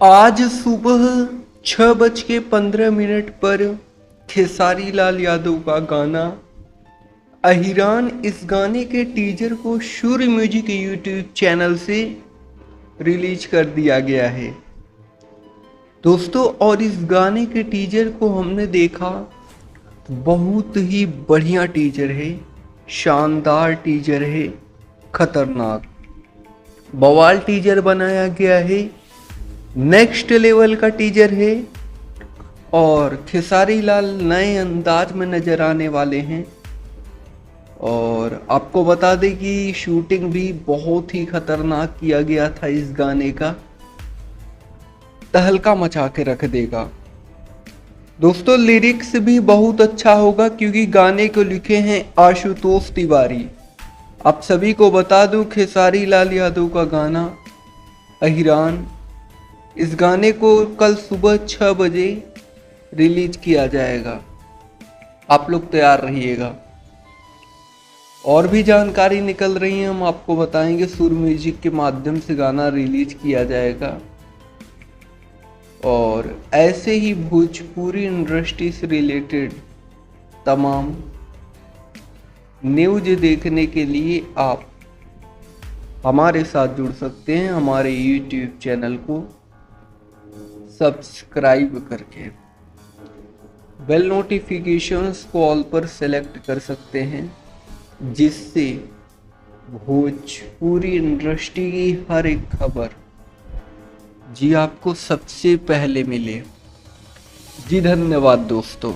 आज सुबह 6:15 पर खेसारी लाल यादव का गाना अहिरान, इस गाने के टीजर को सूर्य म्यूजिक यूट्यूब चैनल से रिलीज कर दिया गया है दोस्तों। और इस गाने के टीजर को हमने देखा, बहुत ही बढ़िया टीजर है, शानदार टीजर है, खतरनाक बवाल टीजर बनाया गया है, नेक्स्ट लेवल का टीजर है। और खेसारी लाल नए अंदाज में नजर आने वाले हैं। और आपको बता दें कि शूटिंग भी बहुत ही खतरनाक किया गया था, इस गाने का तहलका मचा के रख देगा दोस्तों। लिरिक्स भी बहुत अच्छा होगा क्योंकि गाने को लिखे हैं आशुतोष तिवारी। आप सभी को बता दूं, खेसारी लाल यादव का गाना अहिरान, इस गाने को कल सुबह 6 बजे रिलीज किया जाएगा। आप लोग तैयार रहिएगा। और भी जानकारी निकल रही है, हम आपको बताएंगे। सूर्य म्यूजिक के माध्यम से गाना रिलीज किया जाएगा। और ऐसे ही भोजपुरी इंडस्ट्री से रिलेटेड तमाम न्यूज देखने के लिए आप हमारे साथ जुड़ सकते हैं, हमारे YouTube चैनल को सब्सक्राइब करके बेल नोटिफिकेशंस को ऑल पर सेलेक्ट कर सकते हैं, जिससे भोजपुरी इंडस्ट्री की हर एक खबर जी आपको सबसे पहले मिले। जी धन्यवाद दोस्तों।